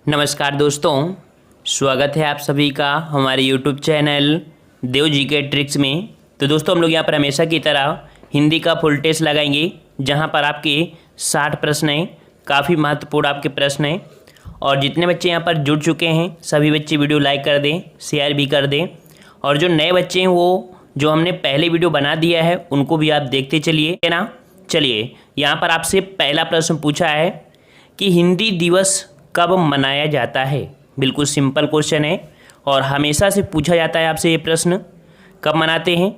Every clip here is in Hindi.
नमस्कार दोस्तों, स्वागत है आप सभी का हमारे YouTube चैनल देव जी के ट्रिक्स में। तो दोस्तों हम लोग यहाँ पर हमेशा की तरह हिंदी का फुल टेस्ट लगाएंगे, जहाँ पर आपके 60 प्रश्न हैं। काफ़ी महत्वपूर्ण आपके प्रश्न हैं और जितने बच्चे यहाँ पर जुड़ चुके हैं सभी बच्चे वीडियो लाइक कर दें, शेयर भी कर दें। और जो नए बच्चे हैं वो जो हमने पहले वीडियो बना दिया है उनको भी आप देखते चलिए, है ना। चलिए, यहाँ पर आपसे पहला प्रश्न पूछा है कि हिंदी दिवस कब मनाया जाता है। बिल्कुल सिंपल क्वेश्चन है और हमेशा से पूछा जाता है आपसे ये प्रश्न, कब मनाते हैं।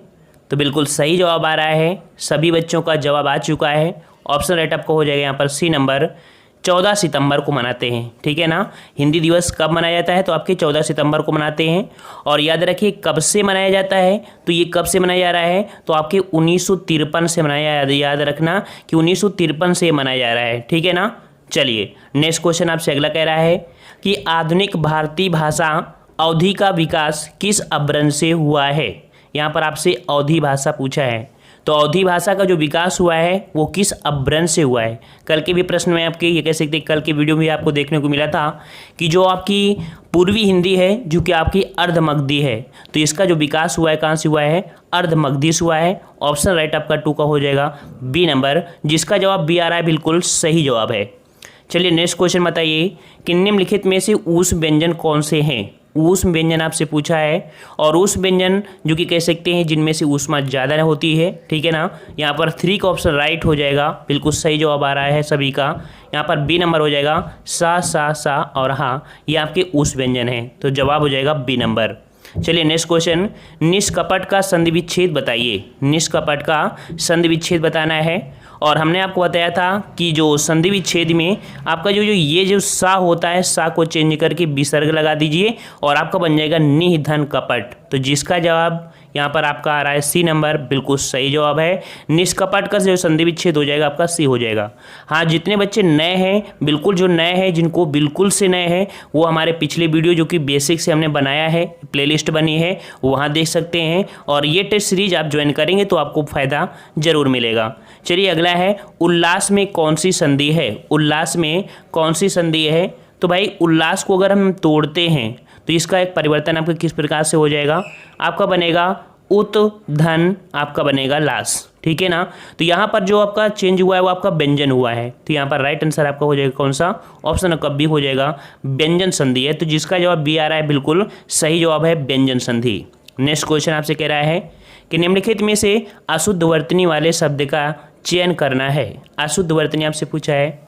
तो बिल्कुल सही जवाब आ रहा है, सभी बच्चों का जवाब आ चुका है। ऑप्शन राइट आपका हो जाएगा यहाँ पर सी नंबर, 14 सितंबर को मनाते हैं। ठीक है ना। हिंदी दिवस कब मनाया जाता है तो आपके 14 सितंबर को मनाते हैं। और याद रखिए कब से मनाया जाता है, तो ये कब से मनाया जा रहा है तो आपके 1953 से मनाया, याद रखना कि 1953 से मनाया जा रहा है। ठीक है ना। चलिए नेक्स्ट क्वेश्चन आपसे अगला कह रहा है कि आधुनिक भारतीय भाषा अवधि का विकास किस अपभ्रंश से हुआ है। यहाँ पर आपसे अवधि भाषा पूछा है, तो अवधि भाषा का जो विकास हुआ है वो किस अपभ्रंश से हुआ है। कल के भी प्रश्न में आपके ये कह सकते हैं, कल के वीडियो में आपको देखने को मिला था कि जो आपकी पूर्वी हिंदी है जो कि आपकी अर्धमगधी है, तो इसका जो विकास हुआ है कहाँ से हुआ है, अर्धमगधी से हुआ है। ऑप्शन राइट आपका 2 का हो जाएगा बी नंबर, जिसका जवाब बी आ रहा है, बिल्कुल सही जवाब है। चलिए नेक्स्ट क्वेश्चन बताइए कि निम्नलिखित में से ऊष्म व्यंजन कौन से हैं। ऊष्म व्यंजन आपसे पूछा है और ऊष्म व्यंजन जो कि कह सकते हैं जिनमें से ऊष्मा ज़्यादा होती है। ठीक है ना। यहाँ पर 3 का ऑप्शन राइट हो जाएगा, बिल्कुल सही जवाब आ रहा है सभी का। यहाँ पर बी नंबर हो जाएगा, सा और हाँ, ये आपके ऊष्म व्यंजन हैं, तो जवाब हो जाएगा बी नंबर। चलिए नेक्स्ट क्वेश्चन, निष्कपट का संधि विच्छेद बताइए। निष्कपट का संधि विच्छेद बताना है और हमने आपको बताया था कि जो संधि विच्छेद में आपका ये जो सा होता है, सा को चेंज करके विसर्ग लगा दीजिए और आपका बन जाएगा निधन कपट। तो जिसका जवाब यहाँ पर आपका आ रहा है सी नंबर, बिल्कुल सही जवाब है। निष्कपट का जो संधि विच्छेद हो जाएगा आपका सी हो जाएगा। हाँ, जितने बच्चे नए हैं, बिल्कुल जो नए हैं, जिनको बिल्कुल से नए हैं, वो हमारे पिछले वीडियो जो कि बेसिक से हमने बनाया है, प्लेलिस्ट बनी है, वहाँ देख सकते हैं। और ये टेस्ट सीरीज आप ज्वाइन करेंगे तो आपको फ़ायदा जरूर मिलेगा। चलिए अगला है, उल्लास में कौन सी संधि है। उल्लास में कौन सी संधि है, तो भाई उल्लास को अगर हम तोड़ते हैं तो इसका एक परिवर्तन आपका किस प्रकार से हो जाएगा, आपका बनेगा उत धन, आपका बनेगा लास। ठीक है ना। तो यहाँ पर जो आपका चेंज हुआ है वो आपका व्यंजन हुआ है, तो यहाँ पर राइट आंसर आपका हो जाएगा कौन सा, ऑप्शन कब भी हो जाएगा व्यंजन संधि है, तो जिसका जवाब बी आ रहा है, बिल्कुल सही जवाब है व्यंजन संधि। नेक्स्ट क्वेश्चन आपसे कह रहा है कि निम्नलिखित में से अशुद्ध वर्तनी वाले शब्द का चयन करना है। अशुद्ध वर्तनी आपसे पूछा है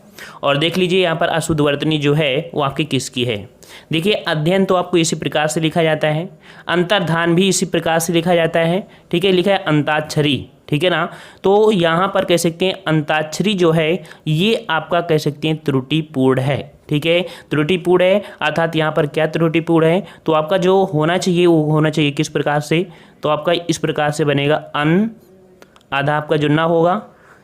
और देख लीजिए यहाँ पर अशुद्ध वर्तनी जो है वो आपकी किसकी है। देखिए अध्ययन तो आपको इसी प्रकार से लिखा जाता है, अंतर्धान भी इसी प्रकार से लिखा जाता है। ठीक है, लिखा है अंताक्षरी। ठीक है ना। तो यहाँ पर कह सकते हैं अंताक्षरी जो है ये आपका कह सकते हैं त्रुटिपूर्ण है। ठीक है, त्रुटिपूर्ण है, अर्थात यहाँ पर क्या त्रुटिपूर्ण है, तो आपका जो होना चाहिए वो होना चाहिए किस प्रकार से, तो आपका इस प्रकार से बनेगा, अन आधा आपका जो ना होगा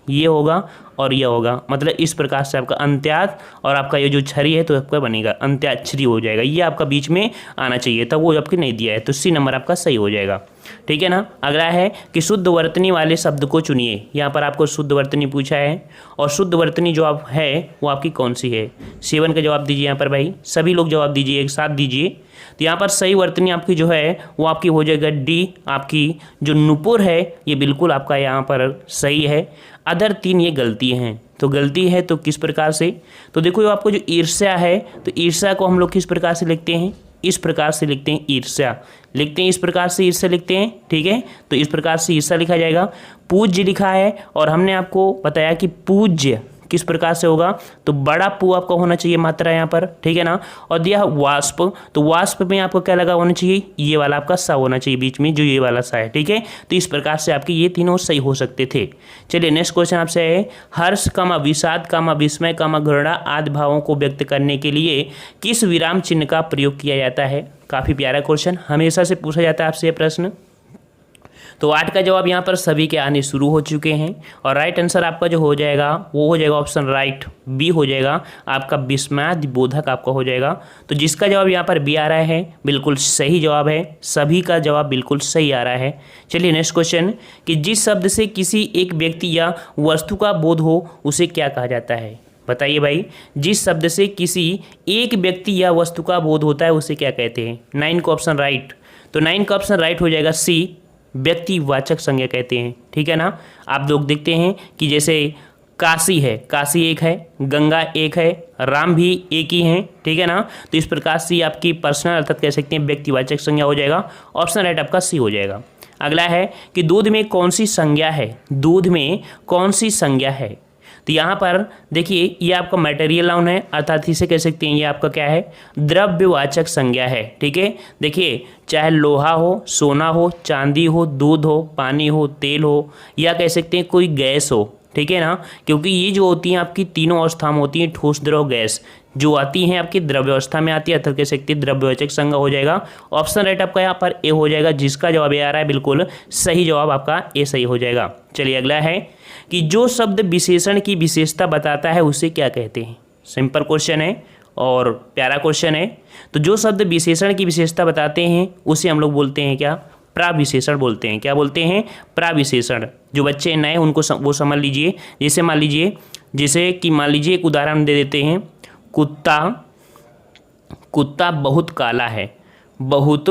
ये होगा और ये होगा, मतलब इस प्रकार से आपका अंत्यात और आपका ये जो छरी है तो आपका बनेगा अंत्याक्षरी हो जाएगा। ये आपका बीच में आना चाहिए था, वो आपके नहीं दिया है, तो सी नंबर आपका सही हो जाएगा। ठीक है ना। अगला है कि शुद्ध वर्तनी वाले शब्द को चुनिए। यहाँ पर आपको शुद्ध वर्तनी पूछा है और शुद्ध वर्तनी जो आप है वो आपकी कौन सी है। 7 का जवाब दीजिए यहाँ पर भाई, सभी लोग जवाब दीजिए, एक साथ दीजिए। तो यहाँ पर सही वर्तनी आपकी जो है वो आपकी हो जाएगा डी, आपकी जो नुपुर है ये बिल्कुल आपका यहाँ पर सही है। अदर 3 ये गलती हैं, तो गलती है तो किस प्रकार से, तो देखो आपको जो ईर्ष्या है, तो ईर्ष्या को हम लोग किस प्रकार से लिखते हैं, इस प्रकार से लिखते हैं, ईर्ष्या लिखते हैं, इस प्रकार से ईर्ष्या लिखते हैं। ठीक है, तो इस प्रकार से ईर्ष्या लिखा जाएगा। पूज्य लिखा है और हमने आपको बताया कि पूज्य किस प्रकार से होगा, तो बड़ा पू आपका होना चाहिए मात्रा यहाँ पर। ठीक है ना। और दिया वाष्प, तो वाष्प में आपको क्या लगा होना चाहिए, ये वाला आपका सा होना चाहिए बीच में, जो ये वाला सा है। ठीक है, तो इस प्रकार से आपके ये तीनों सही हो सकते थे। चलिए नेक्स्ट क्वेश्चन आपसे है, हर्ष कामा विषाद कामा विस्मय कामा घृणा आदि भावों को व्यक्त करने के लिए किस विराम चिन्ह का प्रयोग किया जाता है। काफ़ी प्यारा क्वेश्चन, हमेशा से पूछा जाता है आपसे ये प्रश्न। तो 8 का जवाब यहाँ पर सभी के आने शुरू हो चुके हैं और राइट आंसर आपका जो हो जाएगा वो हो जाएगा ऑप्शन राइट बी हो जाएगा, आपका विस्मयादि बोधक आपका हो जाएगा। तो जिसका जवाब यहाँ पर बी आ रहा है बिल्कुल सही जवाब है, सभी का जवाब बिल्कुल सही आ रहा है। चलिए नेक्स्ट क्वेश्चन कि जिस शब्द से किसी एक व्यक्ति या वस्तु का बोध हो उसे क्या कहा जाता है। बताइए भाई, जिस शब्द से किसी एक व्यक्ति या वस्तु का बोध होता है उसे क्या कहते हैं? 9 का ऑप्शन राइट, तो 9 का ऑप्शन राइट हो जाएगा सी, व्यक्तिवाचक संज्ञा कहते हैं। ठीक है ना। आप लोग देखते हैं कि जैसे काशी है, काशी एक है, गंगा एक है, राम भी एक ही हैं। ठीक है ना। तो इस प्रकार से आपकी पर्सनल अर्थात कह सकते हैं व्यक्तिवाचक संज्ञा हो जाएगा। ऑप्शन राइट आपका सी हो जाएगा। अगला है कि दूध में कौन सी संज्ञा है? दूध में कौन सी संज्ञा है? तो यहाँ पर देखिए ये आपका मटेरियल नाउन है, अर्थात इसे कह सकते हैं ये आपका क्या है? द्रव्यवाचक संज्ञा है। ठीक है। देखिए चाहे लोहा हो, सोना हो, चांदी हो, दूध हो, पानी हो, तेल हो, या कह सकते हैं कोई गैस हो। ठीक है ना। क्योंकि ये जो होती हैं आपकी तीनों अवस्था में होती हैं, ठोस, द्रव, गैस, जो आती हैं आपकी द्रव्य अवस्था में आती है, अर्थात कह सकते हैं द्रव्यवाचक संज्ञा हो जाएगा। ऑप्शन राइट आपका यहाँ पर ए हो जाएगा, जिसका जवाब ये आ रहा है बिल्कुल सही जवाब आपका ए सही हो जाएगा। चलिए अगला है कि जो शब्द विशेषण की विशेषता बताता है उसे क्या कहते हैं? सिंपल क्वेश्चन है और प्यारा क्वेश्चन है। तो जो शब्द विशेषण की विशेषता बताते हैं उसे हम लोग बोलते हैं क्या? प्राविशेषण बोलते हैं। क्या बोलते हैं? प्राविशेषण। जो बच्चे नए उनको वो समझ लीजिए। जैसे मान लीजिए, जैसे कि मान लीजिए एक उदाहरण दे देते हैं, कुत्ता बहुत काला है, बहुत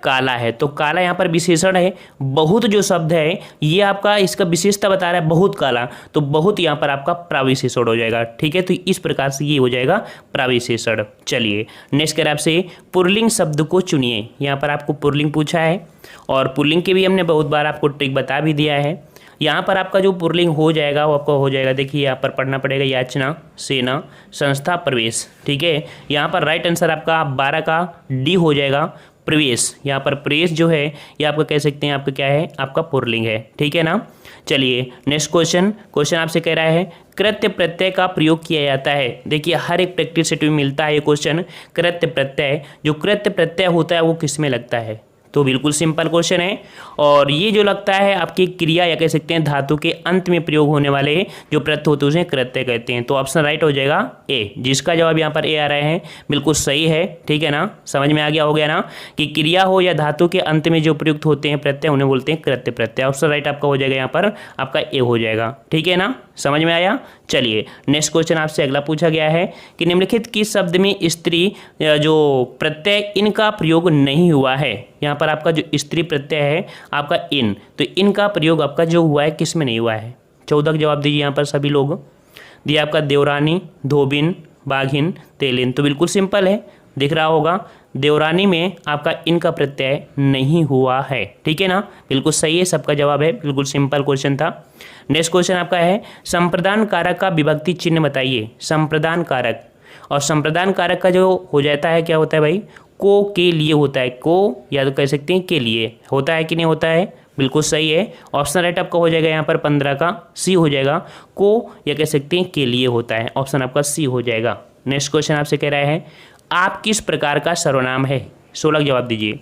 काला है। तो काला यहाँ पर विशेषण है। बहुत जो शब्द है ये आपका इसका विशेषता बता रहा है बहुत काला, तो बहुत यहाँ पर आपका प्राविशेषण हो जाएगा। ठीक है। तो इस प्रकार से ये हो जाएगा प्राविशेषण। चलिए नेक्स्ट करें आपसे, पुल्लिंग शब्द को चुनिए। यहाँ पर आपको पुल्लिंग पूछा है और पुल्लिंग के भी हमने बहुत बार आपको ट्रिक बता भी दिया है। यहाँ पर आपका जो पुल्लिंग हो जाएगा वो आपका हो जाएगा, देखिए यहाँ पर पढ़ना पड़ेगा, याचना, सेना, संस्था, प्रवेश। ठीक है। यहाँ पर राइट आंसर आपका 12 का डी हो जाएगा, प्रवेश। यहाँ पर प्रवेश जो है ये आपका कह सकते हैं आपका क्या है? आपका पुल्लिंग है। ठीक है ना। चलिए नेक्स्ट क्वेश्चन आपसे कह रहा है कृत्य प्रत्यय का प्रयोग किया जाता है। देखिए हर एक प्रैक्टिस सेट में मिलता है ये क्वेश्चन, कृत्य प्रत्यय। जो कृत्य प्रत्यय होता है वो किस में लगता है? तो बिल्कुल सिंपल क्वेश्चन है। और ये जो लगता है आपकी क्रिया या कह सकते हैं धातु के अंत में प्रयोग होने वाले जो प्रत्यय होते हैं उसे कृत्य कहते हैं। तो ऑप्शन राइट हो जाएगा ए, जिसका जवाब यहाँ पर ए आ रहे हैं, बिल्कुल सही है। ठीक है ना। समझ में आ गया, हो गया ना, कि क्रिया हो या धातु के अंत में जो प्रयुक्त होते हैं प्रत्यय उन्हें बोलते हैं कृत्य प्रत्यय। ऑप्शन राइट आपका हो जाएगा, यहाँ पर आपका ए हो जाएगा। ठीक है ना। समझ में आया। चलिए नेक्स्ट क्वेश्चन आपसे अगला पूछा गया है कि निम्नलिखित किस शब्द में स्त्री जो प्रत्यय इनका प्रयोग नहीं हुआ है? यहाँ पर आपका जो स्त्री प्रत्यय है आपका इन, तो इनका प्रयोग आपका जो हुआ है किस में नहीं हुआ है? 14 का जवाब दीजिए यहाँ पर सभी लोग। दिया आपका देवरानी, धोबिन, बाघिन, तेलिन। तो बिल्कुल सिंपल है, दिख रहा होगा, देवरानी में आपका इनका प्रत्यय नहीं हुआ है। ठीक है ना। बिल्कुल सही है, सबका जवाब है, बिल्कुल सिंपल क्वेश्चन था। नेक्स्ट क्वेश्चन आपका है संप्रदान कारक का विभक्ति चिन्ह बताइए। संप्रदान कारक, और संप्रदान कारक का जो हो जाता है क्या होता है भाई? को के लिए होता है, को या तो कह सकते हैं के लिए होता है कि नहीं होता है? बिल्कुल सही है। ऑप्शन राइट आपका हो जाएगा यहाँ पर 15 का सी हो जाएगा, को या कह सकते हैं के लिए होता है। ऑप्शन आपका सी हो जाएगा। नेक्स्ट क्वेश्चन आपसे कह रहा है आप किस प्रकार का सर्वनाम है? 16 जवाब दीजिए।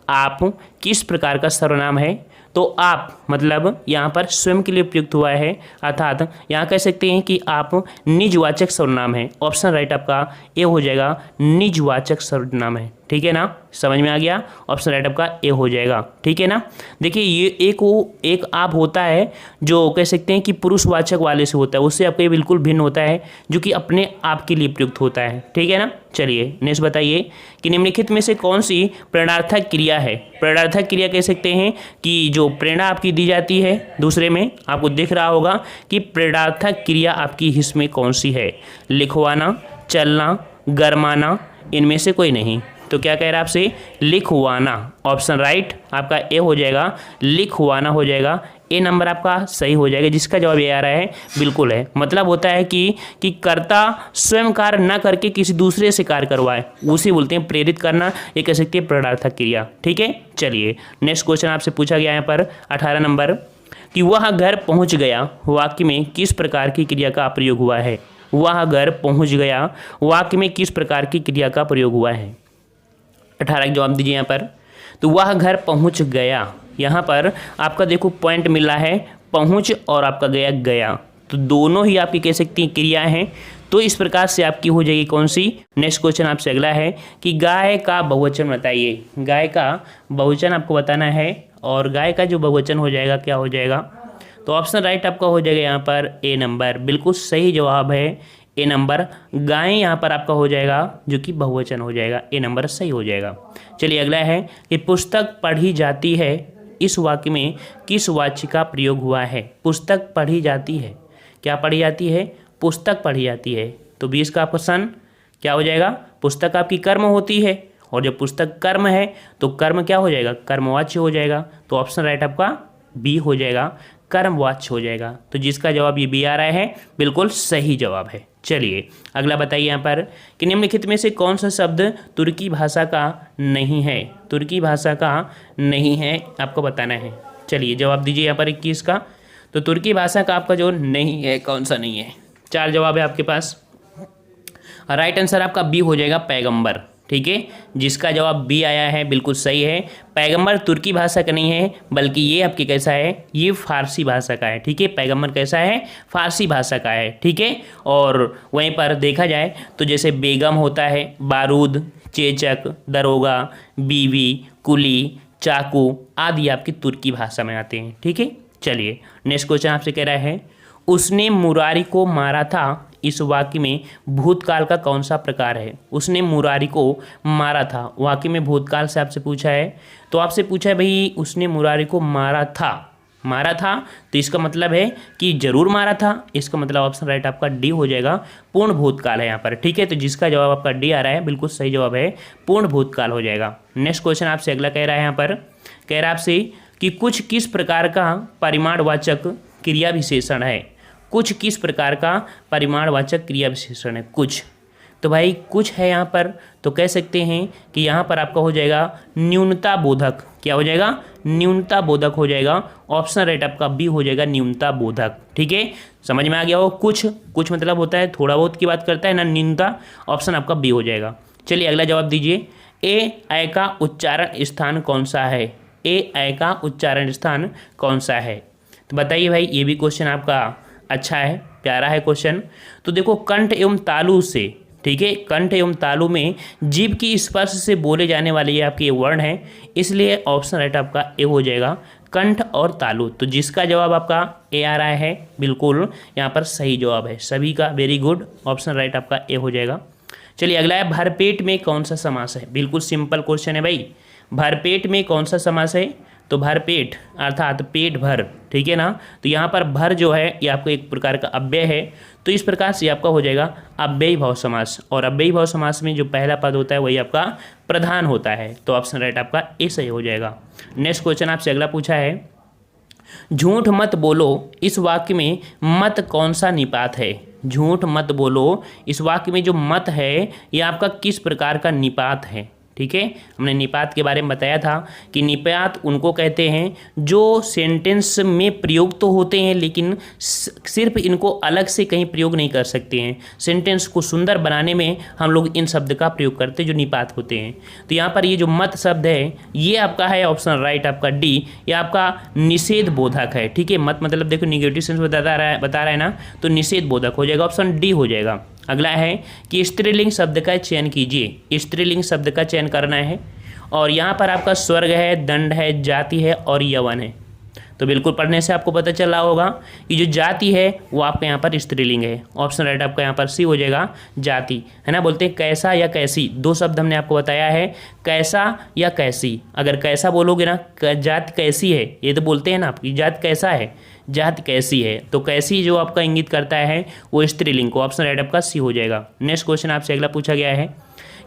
आप किस प्रकार का सर्वनाम है? तो आप मतलब यहाँ पर स्वयं के लिए प्रयुक्त हुआ है, अर्थात यहाँ कह सकते हैं कि आप निजवाचक सर्वनाम है। ऑप्शन राइट आपका ए हो जाएगा, निजवाचक सर्वनाम है। ठीक है ना। समझ में आ गया। ऑप्शन राइट आपका ए हो जाएगा। ठीक है ना। देखिए ये एक आप होता है जो कह सकते हैं कि पुरुषवाचक वाले से होता है, उससे आपका ये बिल्कुल भिन्न होता है जो कि अपने आप के लिए प्रयुक्त होता है। ठीक है ना। चलिए नेक्स्ट बताइए कि निम्नलिखित में से कौन सी प्रेरणार्थक क्रिया है? प्रेरणार्थक क्रिया कह सकते हैं कि जो प्रेरणा आपकी दी जाती है दूसरे में, आपको दिख रहा होगा कि प्रेरणार्थक क्रिया आपकी इसमें कौन सी है? लिखवाना, चलना, गरमाना, इनमें से कोई नहीं। तो क्या कह रहा है आपसे? लिखवाना। ऑप्शन राइट आपका ए हो जाएगा, लिखवाना हो जाएगा। ए नंबर आपका सही हो जाएगा, जिसका जवाब ये आ रहा है बिल्कुल है। मतलब होता है कि कर्ता स्वयं कार्य न करके किसी दूसरे से कार्य करवाए, उसे बोलते हैं प्रेरित करना, ये कह सकते हैं प्रेरणार्थक क्रिया। ठीक है। चलिए नेक्स्ट क्वेश्चन आपसे पूछा गया यहाँ पर 18 नंबर कि वह घर पहुँच गया वाक्य में किस प्रकार की क्रिया का प्रयोग हुआ है? वह घर पहुँच गया वाक्य में किस प्रकार की क्रिया का प्रयोग हुआ है? 18 जवाब दीजिए यहाँ पर। तो वह घर पहुँच गया, यहाँ पर आपका देखो पॉइंट मिल रहा है, पहुँच और आपका गया, तो दोनों ही आपकी कह सकती हैं क्रियाएं हैं। तो इस प्रकार से आपकी हो जाएगी कौन सी? नेक्स्ट क्वेश्चन आपसे अगला है कि गाय का बहुवचन बताइए। गाय का बहुवचन आपको बताना है, और गाय का जो बहुवचन हो जाएगा क्या हो जाएगा? तो ऑप्शन राइट आपका हो जाएगा यहाँ पर ए नंबर, बिल्कुल सही जवाब है ए नंबर। गाय यहाँ पर आपका हो जाएगा जो कि बहुवचन हो जाएगा, ए नंबर सही हो जाएगा। चलिए अगला है कि पुस्तक पढ़ी जाती है, इस वाक्य में किस वाच्य का प्रयोग हुआ है। पुस्तक पढ़ी जाती है, क्या पढ़ी जाती है, पुस्तक पढ़ी जाती है। तो 20 का ऑप्शन क्या हो जाएगा, पुस्तक आपकी कर्म होती है, और जब पुस्तक कर्म है तो कर्म क्या हो जाएगा, कर्मवाच्य हो जाएगा। तो ऑप्शन राइट आपका बी हो जाएगा, कर्मवाच्य हो जाएगा। तो जिसका जवाब ये बी आ रहा है बिल्कुल सही जवाब है। चलिए अगला बताइए यहाँ पर कि निम्नलिखित में से कौन सा शब्द तुर्की भाषा का नहीं है। तुर्की भाषा का नहीं है आपको बताना है। चलिए जवाब दीजिए यहाँ पर 21 का। तो तुर्की भाषा का आपका जो नहीं है, कौन सा नहीं है, 4 जवाब है आपके पास। राइट आंसर आपका बी हो जाएगा, पैगंबर। ठीक है, जिसका जवाब बी आया है बिल्कुल सही है। पैगंबर तुर्की भाषा का नहीं है, बल्कि ये आपके कैसा है, ये फारसी भाषा का है। ठीक है, पैगंबर कैसा है, फारसी भाषा का है। ठीक है, और वहीं पर देखा जाए तो जैसे बेगम होता है, बारूद, चेचक, दरोगा, बीवी, कुली, चाकू आदि आपकी तुर्की भाषा में आते हैं। ठीक है, चलिए नेक्स्ट क्वेश्चन आपसे कह रहा है, उसने मुरारी को मारा था, इस वाक्य में भूतकाल का कौन सा प्रकार है। उसने मुरारी को मारा था, वाक्य में भूतकाल से आपसे पूछा है। तो आपसे पूछा है भाई उसने मुरारी को मारा था, मारा था तो इसका मतलब है कि जरूर मारा था। इसका मतलब ऑप्शन राइट आपका डी हो जाएगा, पूर्ण भूतकाल है यहाँ पर। ठीक है, तो जिसका जवाब आपका डी आ रहा है बिल्कुल सही जवाब है, पूर्ण भूतकाल हो जाएगा। नेक्स्ट क्वेश्चन आपसे अगला कह रहा है यहाँ पर, कह रहा है आपसे कि कुछ किस प्रकार का परिमाणवाचक क्रिया विशेषण है। कुछ किस प्रकार का परिमाणवाचक क्रिया विशेषण है, कुछ। तो भाई कुछ है यहाँ पर, तो कह सकते हैं कि यहाँ पर आपका हो जाएगा न्यूनता बोधक। क्या हो जाएगा, न्यूनता बोधक हो जाएगा। ऑप्शन राइट आपका बी हो जाएगा, न्यूनता बोधक। ठीक है, समझ में आ गया हो। कुछ कुछ मतलब होता है थोड़ा बहुत की बात करता है ना, न्यूनता। ऑप्शन आपका बी हो जाएगा। चलिए अगला जवाब दीजिए, ए का उच्चारण स्थान कौन सा है। ए का उच्चारण स्थान कौन सा है, तो बताइए भाई। ये भी क्वेश्चन आपका अच्छा है, प्यारा है क्वेश्चन। तो देखो कंठ एवं तालु से, ठीक है, कंठ एवं तालु में जीभ की स्पर्श से बोले जाने वाले ये आपके वर्ण हैं, इसलिए ऑप्शन राइट आपका ए हो जाएगा, कंठ और तालु। तो जिसका जवाब आपका ए आ रहा है बिल्कुल यहाँ पर सही जवाब है सभी का, वेरी गुड। ऑप्शन राइट आपका ए हो जाएगा। चलिए अगला है, भरपेट में कौन सा समास है। बिल्कुल सिंपल क्वेश्चन है भाई, भरपेट में कौन सा समास है। तो भरपेट अर्थात पेट भर, ठीक है ना। तो यहाँ पर भर जो है ये आपको एक प्रकार का अव्यय है, तो इस प्रकार से आपका हो जाएगा अव्ययी भाव समास। और अव्ययी भाव समास में जो पहला पद होता है वही आपका प्रधान होता है। तो ऑप्शन राइट आपका ए सही हो जाएगा। नेक्स्ट क्वेश्चन आपसे अगला पूछा है, झूठ मत बोलो, इस वाक्य में मत कौन सा निपात है। झूठ मत बोलो, इस वाक्य में जो मत है ये आपका किस प्रकार का निपात है। ठीक है, हमने निपात के बारे में बताया था कि निपात उनको कहते हैं जो सेंटेंस में प्रयोग तो होते हैं लेकिन सिर्फ इनको अलग से कहीं प्रयोग नहीं कर सकते हैं। सेंटेंस को सुंदर बनाने में हम लोग इन शब्द का प्रयोग करते हैं जो निपात होते हैं। तो यहाँ पर ये जो मत शब्द है ये आपका है ऑप्शन राइट आपका डी, ये आपका निषेध बोधक है। ठीक है, मत मतलब देखो निगेटिव सेंस बता रहा है ना, तो निषेध बोधक हो जाएगा, ऑप्शन डी हो जाएगा। अगला है कि स्त्रीलिंग शब्द का चयन कीजिए। स्त्रीलिंग शब्द का चयन करना है और यहाँ पर आपका स्वर्ग है, दंड है, जाति है और यवन है। तो बिल्कुल पढ़ने से आपको पता चल रहा होगा कि जो जाति है वो आपका यहाँ पर स्त्रीलिंग है। ऑप्शन राइट आपका यहाँ पर सी हो जाएगा, जाति है ना। बोलते हैं कैसा या कैसी, दो शब्द हमने आपको बताया है, कैसा या कैसी। अगर कैसा बोलोगे ना, जाति कैसी है, ये तो बोलते हैं ना आपकी जाति कैसा है, जाति कैसी है। तो कैसी जो आपका इंगित करता है वो स्त्रीलिंग को, ऑप्शन राइट आपका सी हो जाएगा। नेक्स्ट क्वेश्चन आपसे अगला पूछा गया है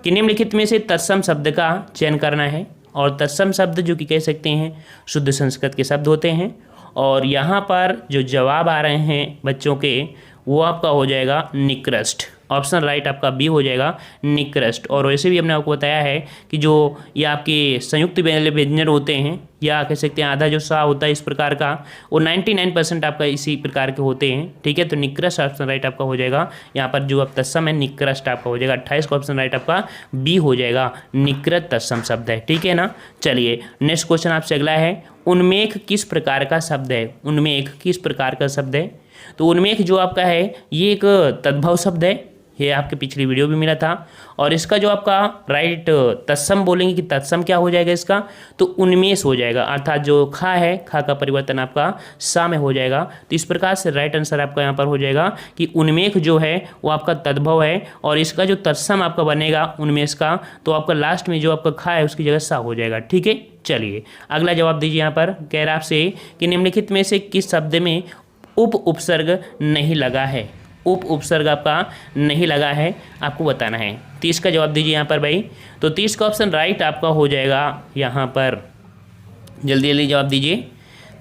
कि निम्नलिखित में से तत्सम शब्द का चयन करना है। और तत्सम शब्द जो कि कह सकते हैं शुद्ध संस्कृत के शब्द होते हैं। और यहाँ पर जो जवाब आ रहे हैं बच्चों के वो आपका हो जाएगा निकृष्ट। ऑप्शन राइट आपका बी हो जाएगा, निकृष्ट। और वैसे भी हमने आपको बताया है कि जो ये आपके संयुक्त व्यंजन होते हैं या कह सकते हैं आधा जो सा होता है इस प्रकार का, वो 99% आपका इसी प्रकार के होते हैं। ठीक है, तो निकृष्ट ऑप्शन राइट आपका हो जाएगा। यहाँ पर जो अब तत्सम है निकृष्ट आपका हो जाएगा। 28 का ऑप्शन राइट आपका बी हो जाएगा, निकृष्ट तत्सम शब्द है। ठीक है ना। चलिए नेक्स्ट क्वेश्चन आपसे अगला है, उन्मेख किस प्रकार का शब्द है। उन्मेख किस प्रकार का शब्द है। तो उन्मेख जो आपका है ये एक तद्भव शब्द है, ये आपके पिछली वीडियो भी मिला था। और इसका जो आपका राइट तत्सम बोलेंगे कि तत्सम क्या हो जाएगा इसका, तो उन्मेष हो जाएगा, अर्थात जो खा है, खा का परिवर्तन आपका सा में हो जाएगा। तो इस प्रकार से राइट आंसर आपका यहाँ पर हो जाएगा कि उन्मेष जो है वो आपका तद्भव है, और इसका जो तत्सम आपका बनेगा उन्मेष का, तो आपका लास्ट में जो आपका खा है उसकी जगह सा हो जाएगा। ठीक है, चलिए अगला जवाब दीजिए। यहाँ पर कह रहा आपसे कि निम्नलिखित में से किस शब्द में उप उपसर्ग नहीं लगा है, उप उपसर्ग आपका नहीं लगा है, आपको बताना है। 30 का जवाब दीजिए यहाँ पर भाई। तो 30 का ऑप्शन राइट आपका हो जाएगा यहाँ पर, जल्दी जल्दी जवाब दीजिए।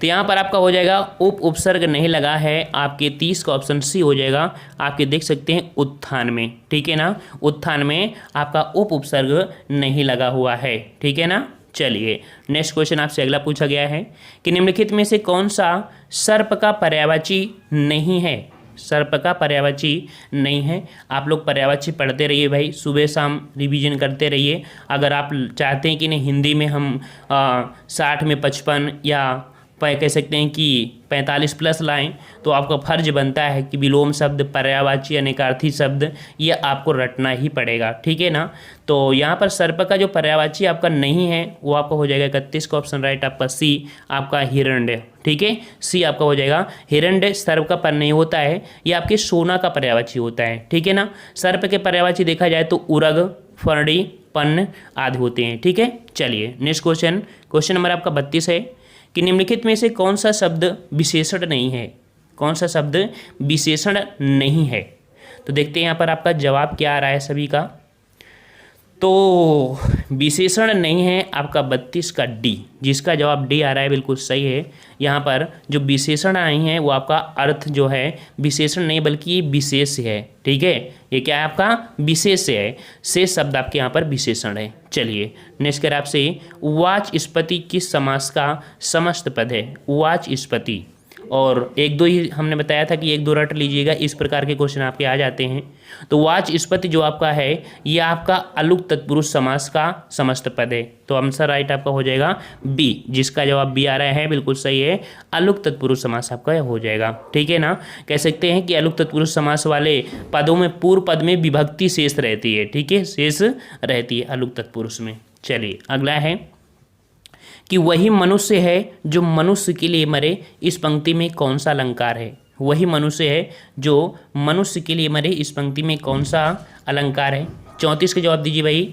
तो यहाँ पर आपका हो जाएगा उप उपसर्ग नहीं लगा है, आपके 30 का ऑप्शन सी हो जाएगा। आपके देख सकते हैं उत्थान में, ठीक है ना, उत्थान में आपका उप उपसर्ग नहीं लगा हुआ है। ठीक है ना, चलिए नेक्स्ट क्वेश्चन आपसे अगला पूछा गया है कि निम्नलिखित में से कौन सा सर्प का पर्यायवाची नहीं है, सर्प का पर्यायवाची नहीं है। आप लोग पर्यायवाची पढ़ते रहिए भाई, सुबह शाम रिवीजन करते रहिए। अगर आप चाहते हैं कि नहीं हिंदी में हम 60 में 55 या कह सकते हैं कि 45 प्लस लाएं, तो आपका फर्ज बनता है कि विलोम शब्द, पर्यायवाची, अनेकार्थी शब्द ये आपको रटना ही पड़ेगा। ठीक है ना, तो यहाँ पर सर्प का जो पर्यायवाची आपका नहीं है वो आपका हो जाएगा 31 का ऑप्शन राइट आपका सी, आपका हिरण्य। ठीक है, सी आपका हो जाएगा। हिरण्य सर्प का पर नहीं होता है, ये आपके सोना का पर्यायवाची होता है। ठीक है ना, सर्प के पर्यायवाची देखा जाए तो उरग, फरड़ी, पन्न आदि होते हैं। ठीक है, चलिए नेक्स्ट क्वेश्चन, क्वेश्चन नंबर आपका 32 है कि निम्नलिखित में से कौन सा शब्द विशेषण नहीं है, कौन सा शब्द विशेषण नहीं है। तो देखते हैं यहाँ पर आपका जवाब क्या आ रहा है सभी का। तो विशेषण नहीं है आपका 32 का डी, जिसका जवाब डी आ रहा है बिल्कुल सही है। यहाँ पर जो विशेषण आई हैं वो आपका अर्थ जो है विशेषण नहीं बल्कि ये विशेष है। ठीक है, ये क्या है आपका विशेष है, शेष शब्द आपके यहाँ पर विशेषण है। चलिए नेक्स्ट कर आपसे, वाचस्पति किस समास का समस्त पद है, वाचस्पति। और एक दो ही हमने बताया था कि एक दो रट लीजिएगा, इस प्रकार के क्वेश्चन आपके आ जाते हैं। तो वाचस्पति जो आपका है ये आपका अलुक तत्पुरुष समास का समस्त पद है। तो आंसर राइट आपका हो जाएगा बी, जिसका जवाब बी आ रहा है बिल्कुल सही है, अलुक तत्पुरुष समास आपका हो जाएगा। ठीक है ना, कह सकते हैं कि अलुक तत्पुरुष समास वाले पदों में पूर्व पद में विभक्ति शेष रहती है। ठीक है, शेष रहती है अलुक तत्पुरुष में। चलिए अगला है कि वही मनुष्य है जो मनुष्य के लिए मरे, इस पंक्ति में कौन सा अलंकार है, वही मनुष्य है जो मनुष्य के लिए मरे, इस पंक्ति में कौन सा अलंकार है। 34 का जवाब दीजिए भाई।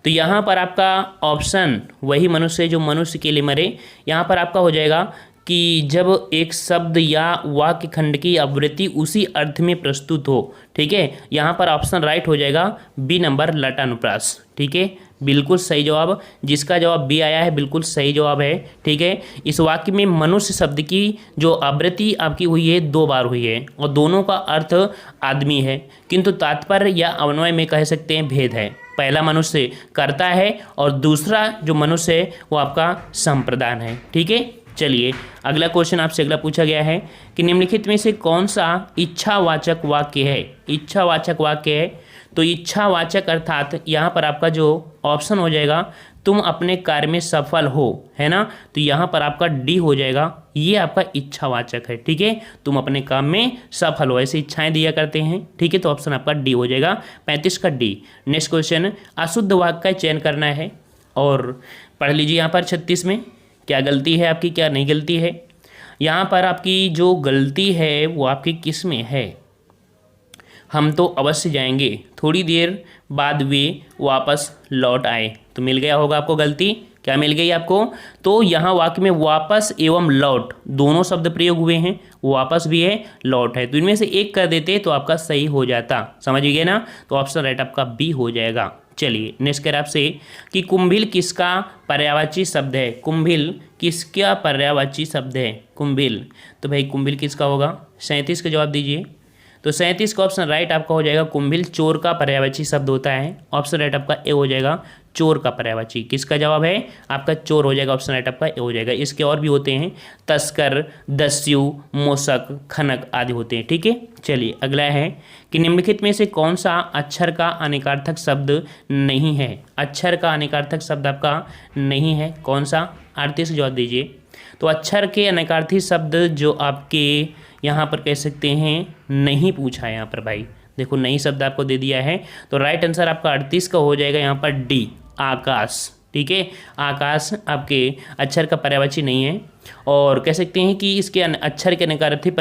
तो यहाँ पर आपका ऑप्शन वही मनुष्य है जो मनुष्य के लिए मरे, यहाँ पर आपका हो जाएगा कि जब एक शब्द या वाक्य खंड की आवृत्ति उसी अर्थ में प्रस्तुत हो। ठीक है, यहाँ पर ऑप्शन राइट हो जाएगा बी नंबर लटानुप्रास। ठीक है, बिल्कुल सही जवाब, जिसका जवाब बी आया है बिल्कुल सही जवाब है। ठीक है, इस वाक्य में मनुष्य शब्द की जो आवृत्ति आपकी हुई है 2 बार हुई है और दोनों का अर्थ आदमी है, किंतु तात्पर्य या अन्वय में कह सकते हैं भेद है। पहला मनुष्य करता है और दूसरा जो मनुष्य है वो आपका संप्रदान है। ठीक है, चलिए अगला क्वेश्चन आपसे अगला पूछा गया है कि निम्नलिखित में से कौन सा इच्छावाचक वाक्य है, इच्छावाचक वाक्य है। तो इच्छावाचक अर्थात यहाँ पर आपका जो ऑप्शन हो जाएगा तुम अपने कार्य में सफल हो, है ना, तो यहाँ पर आपका डी हो जाएगा, ये आपका इच्छावाचक है। ठीक है, तुम अपने काम में सफल हो, ऐसी इच्छाएं दिया करते हैं। ठीक है, तो ऑप्शन आपका डी हो जाएगा, 35 का डी। नेक्स्ट क्वेश्चन, अशुद्ध वाक्य का चयन करना है और पढ़ लीजिए यहाँ पर 36 में क्या गलती है आपकी, क्या नहीं गलती है। यहाँ पर आपकी जो गलती है वो आपकी किस में है, हम तो अवश्य जाएंगे, थोड़ी देर बाद वे वापस लौट आए। तो मिल गया होगा आपको गलती, क्या मिल गई आपको। तो यहाँ वाक्य में वापस एवं लौट दोनों शब्द प्रयोग हुए हैं, वापस भी है, लौट है, तो इनमें से एक कर देते तो आपका सही हो जाता, समझ गए ना। तो ऑप्शन राइट आपका बी हो जाएगा। चलिए नेक्स्ट कर आपसे कि कुंभिल किसका पर्यायवाची शब्द है, कुंभिल किसका पर्यायवाची शब्द है, कुंभिल। तो भाई कुंभिल किसका होगा, 37 का जवाब दीजिए। तो 37 का ऑप्शन राइट आपका हो जाएगा कुंभिल चोर का पर्यायवाची शब्द होता है। ऑप्शन राइट आपका ए हो जाएगा, चोर का पर्यायवाची। किसका जवाब है आपका चोर हो जाएगा, ऑप्शन राइट आपका ए हो जाएगा। इसके और भी होते हैं, तस्कर, दस्यु, मोशक, खनक आदि होते हैं। ठीक है, चलिए अगला है कि निम्नलिखित में से कौन सा अक्षर का अनेकार्थक शब्द नहीं है, अक्षर का अनेकार्थक शब्द आपका नहीं है, कौन सा, 38 जवाब दीजिए। तो अक्षर के अनेकार्थी शब्द जो आपके यहाँ पर कह सकते हैं नहीं पूछा है यहाँ पर भाई, देखो नई शब्द आपको दे दिया है, तो राइट आंसर आपका 38 का हो जाएगा यहाँ पर डी, आकाश। ठीक है, आकाश आपके अक्षर का पर्यायवाची नहीं है। और कह सकते हैं कि इसके अक्षर के नकारार्थी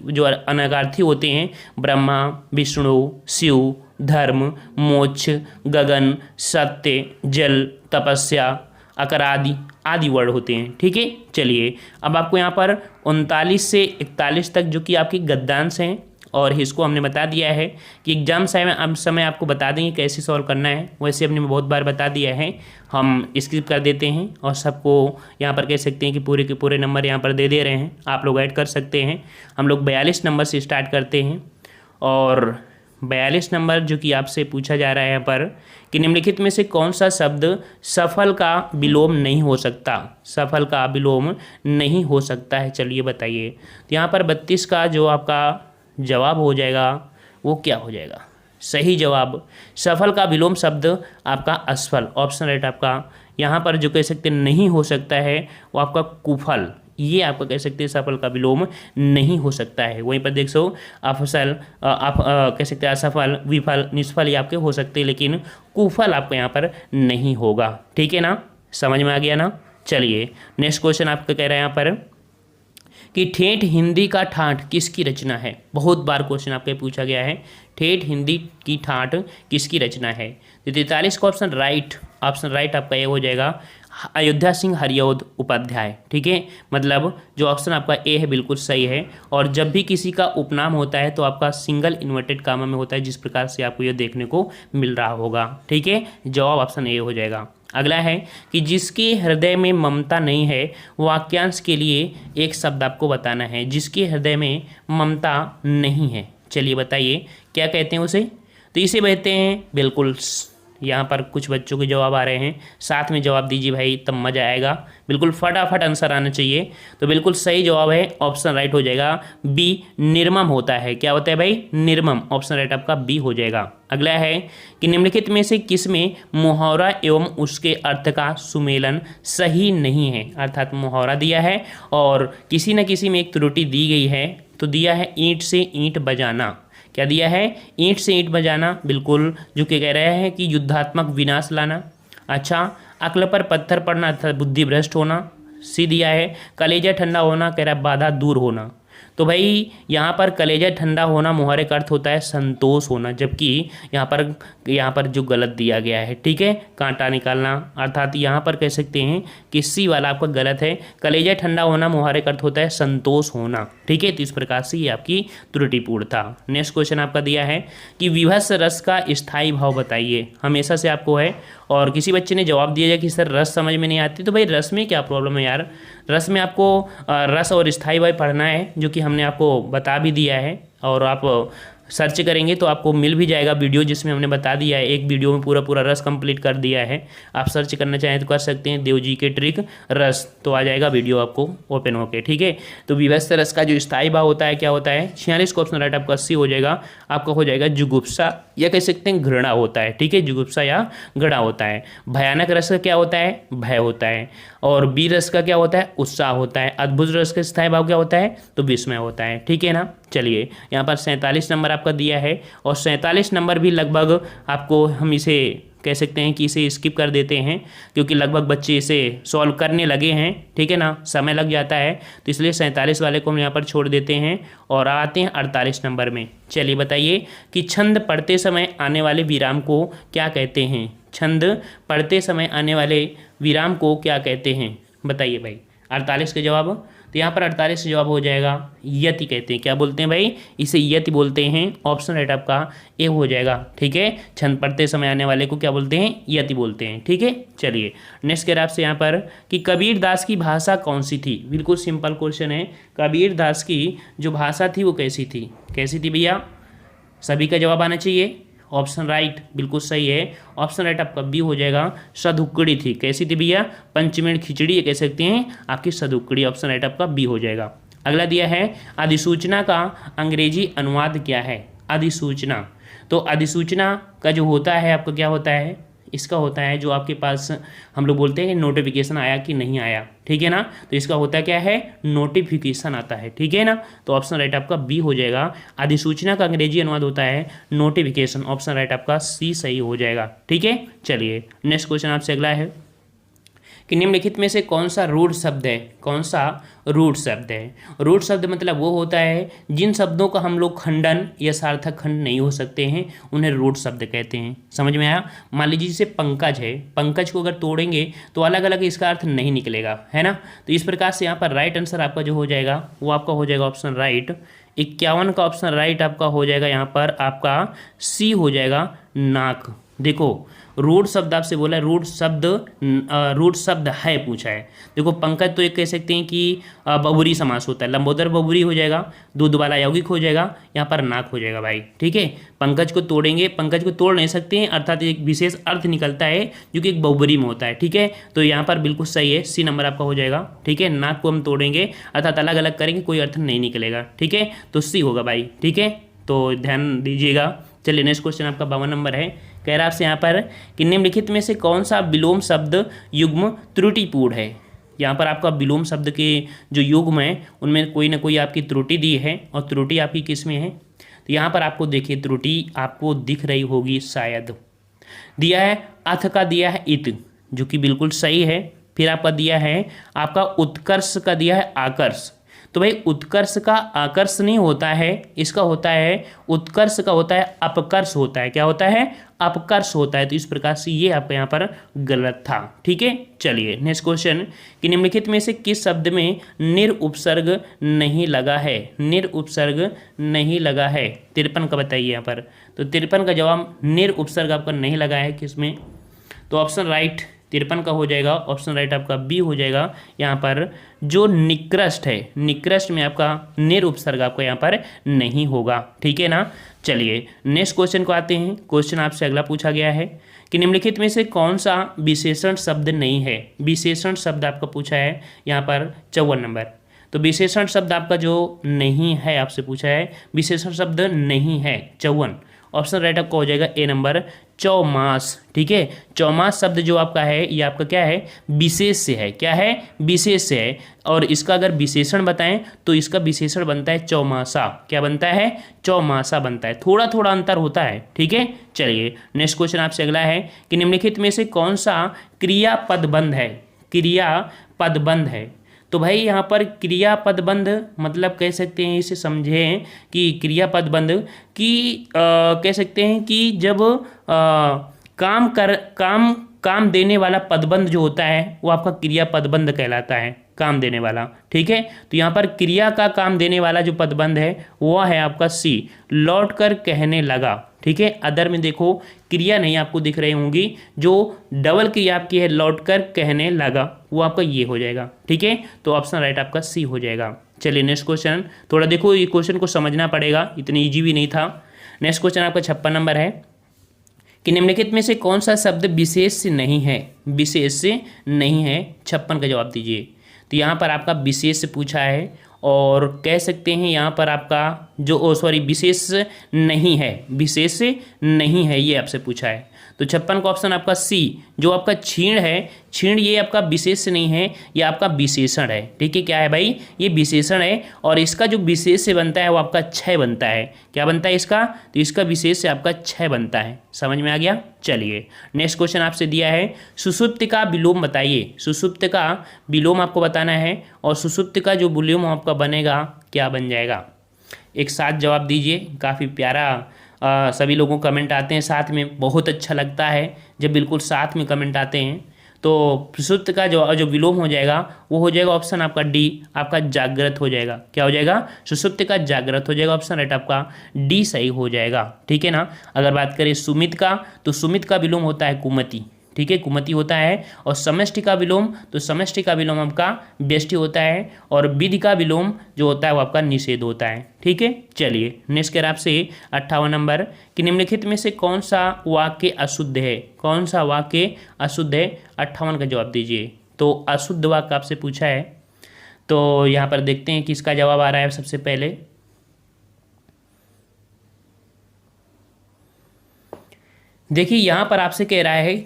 जो अनकार्थी होते हैं, ब्रह्मा, विष्णु, शिव, धर्म, मोक्ष, गगन, सत्य, जल, तपस्या, अकर आदि वर्ड होते हैं। ठीक है, चलिए अब आपको यहाँ पर 39 से 41 तक जो कि आपकी गद्यांश हैं, और इसको हमने बता दिया है कि एग्जाम समय आपको बता देंगे कैसे सॉल्व करना है। वैसे हमने बहुत बार बता दिया है, हम स्किप कर देते हैं और सबको यहाँ पर कह सकते हैं कि पूरे के पूरे नंबर यहाँ पर दे रहे हैं, आप लोग ऐड कर सकते हैं। हम लोग 42 नंबर से स्टार्ट करते हैं, और 42 नंबर जो कि आपसे पूछा जा रहा है यहाँ पर कि निम्नलिखित में से कौन सा शब्द सफल का विलोम नहीं हो सकता, सफल का विलोम नहीं हो सकता है, चलिए बताइए। तो यहाँ पर 32 का जो आपका जवाब हो जाएगा वो क्या हो जाएगा? सही जवाब, सफल का विलोम शब्द आपका असफल, ऑप्शन राइट आपका। यहाँ पर जो कह सकते नहीं हो सकता है वो आपका कुफल, ये आपको कह सकते हैं सफल का विलोम नहीं हो सकता है। वहीं पर देख सो अफसल, आप कह सकते हैं असफल, विफल, निष्फल ये आपके हो सकते हैं, लेकिन कुफल आपको यहाँ पर नहीं होगा। ठीक है ना, समझ में आ गया ना। चलिए नेक्स्ट क्वेश्चन आपका कह रहा है यहाँ पर कि ठेठ हिंदी का ठाठ किसकी रचना है? बहुत बार क्वेश्चन आपके पूछा गया है, ठेठ हिंदी की ठाठ किसकी रचना है? तो 43 का ऑप्शन राइट आपका ये हो जाएगा अयोध्या सिंह हरिऔध उपाध्याय। ठीक है, मतलब जो ऑप्शन आपका ए है बिल्कुल सही है। और जब भी किसी का उपनाम होता है तो आपका सिंगल इन्वर्टेड कामा में होता है, जिस प्रकार से आपको ये देखने को मिल रहा होगा। ठीक है, जवाब ऑप्शन ए हो जाएगा। अगला है कि जिसके हृदय में ममता नहीं है, वाक्यांश के लिए एक शब्द आपको बताना है। जिसके हृदय में ममता नहीं है, चलिए बताइए क्या कहते हैं उसे? तो इसे कहते हैं, बिल्कुल यहाँ पर कुछ बच्चों के जवाब आ रहे हैं, साथ में जवाब दीजिए भाई, तब मज़ा आएगा। बिल्कुल फटाफट आंसर आना चाहिए। तो बिल्कुल सही जवाब है, ऑप्शन राइट हो जाएगा बी, निर्मम होता है। क्या होता है भाई? निर्मम, ऑप्शन राइट आपका बी हो जाएगा। अगला है कि निम्नलिखित में से किसमें मुहावरा एवं उसके अर्थ का सुमेलन सही नहीं है? अर्थात मुहावरा दिया है और किसी न किसी में एक त्रुटि दी गई है, तो दिया है ईंट से ईंट बजाना। क्या दिया है? ईंट से ईंट बजाना, बिल्कुल जो कि कह रहे हैं कि युद्धात्मक विनाश लाना। अच्छा, अक्ल पर पत्थर पड़ना अर्थात बुद्धि भ्रष्ट होना। सी दिया है कलेजा ठंडा होना, कह रहा है बाधा दूर होना। तो भाई यहाँ पर कलेजा ठंडा होना मुहावरे का अर्थ होता है संतोष होना, जबकि यहाँ पर जो गलत दिया गया है, ठीक है, कांटा निकालना, अर्थात यहाँ पर कह सकते हैं कि सी वाला आपका गलत है। कलेजा ठंडा होना मुहावरे का अर्थ होता है संतोष होना। ठीक है, तो इस प्रकार से ये आपकी त्रुटिपूर्ण था। नेक्स्ट क्वेश्चन आपका दिया है कि विभत्स रस का स्थायी भाव बताइए। हमेशा से आपको है, और किसी बच्चे ने जवाब दिया जाए कि सर रस समझ में नहीं आती, तो भाई रस में क्या प्रॉब्लम है यार? रस में आपको रस और स्थायी भाव पढ़ना है, जो कि हमने आपको बता भी दिया है, और आप सर्च करेंगे तो आपको मिल भी जाएगा वीडियो, जिसमें हमने बता दिया है, एक वीडियो में पूरा रस कंप्लीट कर दिया है। आप सर्च करना चाहें तो कर सकते हैं, देव जी के ट्रिक रस, तो आ जाएगा वीडियो आपको ओपन होके। ठीक है, तो विभत्स रस का जो स्थायी भाव होता है क्या होता है? 46 का ऑप्शन राइट आपका 80 हो जाएगा। आपका हो जाएगा जुगुप्सा, या कह सकते हैं घृणा होता है। ठीक है, जुगुप्सा या घृणा होता है। भयानक रस का क्या होता है? भय होता है। और वीर रस का क्या होता है? उत्साह होता है। अद्भुत रस का स्थायी भाव क्या होता है? तो विस्मय होता है। ठीक है ना। चलिए यहाँ पर 47 नंबर आपका दिया है, और 47 नंबर भी लगभग आपको हम इसे कह सकते हैं कि इसे स्किप कर देते हैं, क्योंकि लगभग बच्चे इसे सॉल्व करने लगे हैं। ठीक है ना, समय लग जाता है, तो इसलिए 47 वाले को हम यहाँ पर छोड़ देते हैं और आते हैं 48 नंबर में। चलिए बताइए कि छंद पढ़ते समय आने वाले विराम को क्या कहते हैं? छंद पढ़ते समय आने वाले विराम को क्या कहते हैं? बताइए भाई। 48 के जवाब, तो यहाँ पर 48 जवाब हो जाएगा यति कहते हैं। क्या बोलते हैं भाई? इसे यति बोलते हैं। ऑप्शन राइट आपका ए हो जाएगा। ठीक है, छंद पढ़ते समय आने वाले को क्या बोलते हैं? यति बोलते हैं। ठीक है, चलिए नेक्स्ट कह रहा है आपसे यहाँ पर कि कबीर दास की भाषा कौन सी थी? बिल्कुल सिंपल क्वेश्चन है। कबीर दास की जो भाषा थी वो कैसी थी? कैसी थी भैया? सभी का जवाब आना चाहिए। ऑप्शन राइट बिल्कुल सही है। ऑप्शन राइट आपका बी हो जाएगा, सधुक्कड़ी थी। कैसी थी भैया? पंचमेण खिचड़ी ये कह सकते हैं आपकी सधुक्कड़ी। ऑप्शन राइट आपका बी हो जाएगा। अगला दिया है अधिसूचना का अंग्रेजी अनुवाद क्या है? अधिसूचना, तो अधिसूचना का जो होता है आपका क्या होता है? इसका होता है जो आपके पास हम लोग बोलते हैं नोटिफिकेशन आया कि नहीं आया, ठीक है ना। तो इसका होता क्या है, नोटिफिकेशन आता है, ठीक है ना। तो ऑप्शन राइट आपका बी हो जाएगा। अधिसूचना का अंग्रेजी अनुवाद होता है नोटिफिकेशन। ऑप्शन राइट आपका सी सही हो जाएगा, ठीक है। चलिए नेक्स्ट क्वेश्चन आपसे अगला है कि निम्नलिखित में से कौन सा रूढ़ शब्द है, कौन सा रूढ़ शब्द है। रूढ़ शब्द मतलब वो होता है जिन शब्दों का हम लोग खंडन या सार्थक खंड नहीं हो सकते हैं, उन्हें रूढ़ शब्द कहते हैं। समझ में आया। मान लीजिए जैसे पंकज है, पंकज को अगर तोड़ेंगे तो अलग अलग इसका अर्थ नहीं निकलेगा, है ना। तो इस प्रकार से यहाँ पर राइट आंसर आपका जो हो जाएगा वो आपका हो जाएगा ऑप्शन राइट 51 का ऑप्शन राइट आपका हो जाएगा यहाँ पर आपका सी हो जाएगा नाक। देखो रूढ़ शब्द आपसे बोला है, रूढ़ शब्द है पूछा है। देखो पंकज तो एक कह सकते हैं कि बहुब्री समास होता है, लंबोदर बहुब्री हो जाएगा, दूध वाला यौगिक हो जाएगा, यहाँ पर नाक हो जाएगा भाई, ठीक है। पंकज को तोड़ेंगे, पंकज को तोड़ नहीं सकते हैं, अर्थात एक विशेष अर्थ निकलता है जो कि एक बहुब्री में होता है, ठीक है। तो यहाँ पर बिल्कुल सही है, सी नंबर आपका हो जाएगा, ठीक है। नाक को हम तोड़ेंगे अर्थात अलग अलग करेंगे, कोई अर्थ नहीं निकलेगा, ठीक है। तो सी होगा भाई, ठीक है। तो ध्यान दीजिएगा। चलिए नेक्स्ट क्वेश्चन आपका 52 नंबर है। कह रहा है आपसे यहाँ पर कि निम्नलिखित में से कौन सा विलोम शब्द युग्म त्रुटिपूर्ण है। यहाँ पर आपका विलोम शब्द के जो युग्म है उनमें कोई ना कोई आपकी त्रुटि दी है, और त्रुटि आपकी किस में है। तो यहाँ पर आपको देखिए त्रुटि आपको दिख रही होगी शायद। दिया है अथ का, दिया है इत जो कि बिल्कुल सही है। फिर आपका दिया है आपका उत्कर्ष का, दिया है आकर्ष। तो भाई उत्कर्ष का आकर्ष नहीं होता है, इसका होता है उत्कर्ष का होता है अपकर्ष होता है। क्या होता है, अपकर्ष होता है। तो इस प्रकार से ये आपका यहाँ पर गलत था, ठीक है। चलिए नेक्स्ट क्वेश्चन कि निम्नलिखित में से किस शब्द में निर उपसर्ग नहीं लगा है, निर उपसर्ग नहीं लगा है। 53 का बताइए यहाँ पर। तो 53 का जवाब निर उपसर्ग आपका नहीं लगा है किसमें। तो ऑप्शन राइट 53 का हो जाएगा, ऑप्शन राइट आपका बी हो जाएगा। यहाँ पर जो निकृष्ट है, निकृष्ट में आपका निर उपसर्ग आपका यहाँ पर नहीं होगा, ठीक है ना। चलिए नेक्स्ट क्वेश्चन को आते हैं। क्वेश्चन आपसे अगला पूछा गया है कि निम्नलिखित में से कौन सा विशेषण शब्द नहीं है। विशेषण शब्द आपका पूछा है यहाँ पर 54 नंबर। तो विशेषण शब्द आपका जो नहीं है आपसे पूछा है, विशेषण शब्द नहीं है 54। ऑप्शन राइट आपका हो जाएगा ए नंबर चौमास, ठीक है। चौमास शब्द जो आपका है ये आपका क्या है, विशेष से है। क्या है, विशेष से है। और इसका अगर विशेषण बताएं तो इसका विशेषण बनता है चौमासा। क्या बनता है, चौमासा बनता है। थोड़ा थोड़ा अंतर होता है, ठीक है। चलिए नेक्स्ट क्वेश्चन आपसे अगला है कि निम्नलिखित में से कौन सा क्रियापदबंध है, क्रियापदबंध है। तो भाई यहाँ पर क्रियापदबंध मतलब कह सकते हैं, इसे समझें कि क्रियापदबंध कि कह सकते हैं कि जब काम देने वाला पदबंध जो होता है वो आपका क्रियापदबंध कहलाता है, काम देने वाला, ठीक है। तो यहाँ पर क्रिया का काम देने वाला जो पदबंध है वो है आपका सी, लौट कर कहने लगा, ठीक है। अदर में देखो क्रिया नहीं आपको दिख रही होंगी, जो डबल क्रिया आपकी है लौट कर कहने लगा, वो आपका ये हो जाएगा, ठीक है। तो ऑप्शन राइट आपका सी हो जाएगा। चलिए नेक्स्ट क्वेश्चन, थोड़ा देखो ये क्वेश्चन को समझना पड़ेगा, इतनी ईजी भी नहीं था। नेक्स्ट क्वेश्चन आपका 56 नंबर है कि निम्नलिखित में से कौन सा शब्द विशेष से नहीं है, विशेष से नहीं है। 56 का जवाब दीजिए। तो यहाँ पर आपका विशेष से पूछा है, और कह सकते हैं यहाँ पर आपका जो विशेष नहीं है, विशेष नहीं है ये आपसे पूछा है। तो 56 का ऑप्शन आपका सी, जो आपका क्षीण है, क्षीण ये आपका विशेष नहीं है, ये आपका विशेषण है, ठीक है। क्या है भाई, ये विशेषण है, और इसका जो विशेष से बनता है वो आपका क्षय बनता है। क्या बनता है इसका, तो इसका विशेष से आपका क्षय बनता है। समझ में आ गया। चलिए नेक्स्ट क्वेश्चन आपसे दिया है सुषुप्त का विलोम बताइए। सुषुप्त का विलोम आपको बताना है, और सुषुप्त का जो विलोम आपका बनेगा क्या बन जाएगा, एक साथ जवाब दीजिए। काफ़ी प्यारा सभी लोगों को कमेंट आते हैं साथ में, बहुत अच्छा लगता है जब बिल्कुल साथ में कमेंट आते हैं। तो सुषुप्त का जो विलोम हो जाएगा वो हो जाएगा ऑप्शन आपका डी, आपका जागृत हो जाएगा। क्या हो जाएगा, सुषुप्त का जागृत हो जाएगा। ऑप्शन राइट आपका डी सही हो जाएगा, ठीक है ना। अगर बात करें सुमित का, तो सुमित का विलोम होता है कुमति, ठीक है, कुमति होता है। और समष्टि का विलोम, तो समष्टि का विलोम आपका व्यष्टि होता है। और विधि का विलोम जो होता है वो आपका निषेध होता है, ठीक है। चलिए नेक्स्ट कह रहा आपसे 58 नंबर कि निम्नलिखित में से कौन सा वाक्य अशुद्ध है, कौन सा वाक्य अशुद्ध है। 58 का जवाब दीजिए। तो अशुद्ध वाक्य आपसे पूछा है, तो यहाँ पर देखते हैं किसका जवाब आ रहा है। सबसे पहले देखिए यहाँ पर आपसे कह रहा है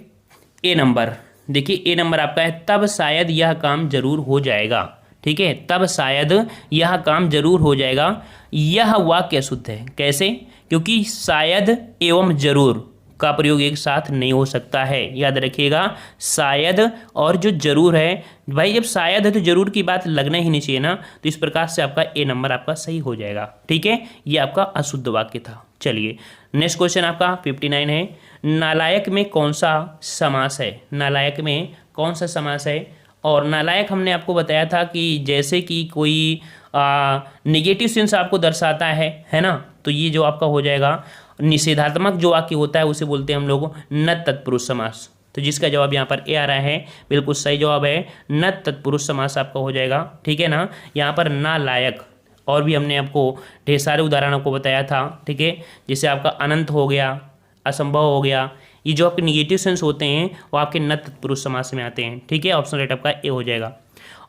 ए नंबर, देखिए ए नंबर आपका है, तब शायद यह काम जरूर हो जाएगा। ठीक है, तब शायद यह काम जरूर हो जाएगा। यह वाक्य शुद्ध है, कैसे? क्योंकि शायद एवं जरूर का प्रयोग एक साथ नहीं हो सकता है, याद रखिएगा। शायद और जो जरूर है भाई, जब शायद है तो जरूर की बात लगना ही नहीं चाहिए ना, तो इस प्रकार से आपका ए नंबर आपका सही हो जाएगा। ठीक है, ये आपका अशुद्ध वाक्य था। चलिए नेक्स्ट क्वेश्चन आपका 59 है, नालायक में कौन सा समास है? नालायक में कौन सा समास है? और नालायक हमने आपको बताया था कि जैसे कि कोई निगेटिव सेंस आपको दर्शाता है ना, तो ये जो आपका हो जाएगा निषेधात्मक जो वाक्य होता है उसे बोलते हैं हम लोग न तत्पुरुष समास। तो जिसका जवाब यहाँ पर ए आ रहा है, बिल्कुल सही जवाब है, न तत्पुरुष समास आपका हो जाएगा। ठीक है ना, यहाँ पर नालायक और भी हमने आपको ढेर सारे उदाहरणों को बताया था। ठीक है, जैसे आपका अनंत हो गया, असंभव हो गया, ये जो आपके निगेटिव सेंस होते हैं वो आपके न तत्पुरुष समास में आते हैं। ठीक है, ऑप्शन राइट आपका ए हो जाएगा।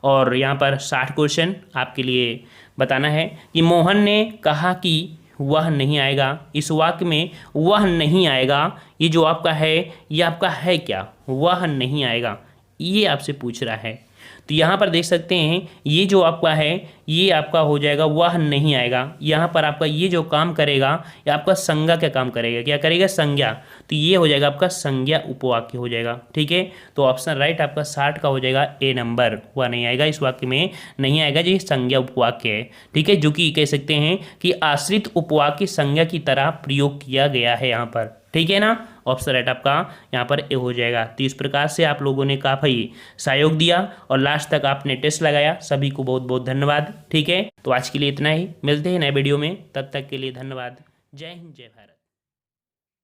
और यहाँ पर 60 क्वेश्चन आपके लिए बताना है कि मोहन ने कहा कि वह नहीं आएगा। इस वाक्य में वह नहीं आएगा, ये जो आपका है ये आपका है क्या? वह नहीं आएगा, ये आपसे पूछ रहा है। तो यहाँ पर देख सकते हैं ये जो आपका है ये आपका हो जाएगा वह नहीं आएगा। यहाँ पर आपका ये जो काम करेगा ये आपका संज्ञा का काम करेगा। क्या करेगा? संज्ञा। तो ये हो जाएगा आपका संज्ञा उपवाक्य हो जाएगा। ठीक है, तो ऑप्शन राइट आपका 60 का हो जाएगा ए नंबर। वह नहीं आएगा, इस वाक्य में नहीं आएगा, जो संज्ञा उपवाक्य है। ठीक है, जो कि कह सकते हैं कि आश्रित उपवाक्य संज्ञा की तरह प्रयोग किया गया है यहाँ पर। ठीक है ना, ऑप्शन राइट आपका यहाँ पर ए हो जाएगा। तो इस प्रकार से आप लोगों ने काफ़ी सहयोग दिया और लास्ट तक आपने टेस्ट लगाया, सभी को बहुत बहुत धन्यवाद। ठीक है, तो आज के लिए इतना ही, मिलते हैं नए वीडियो में, तब तक के लिए धन्यवाद। जय हिंद, जय भारत।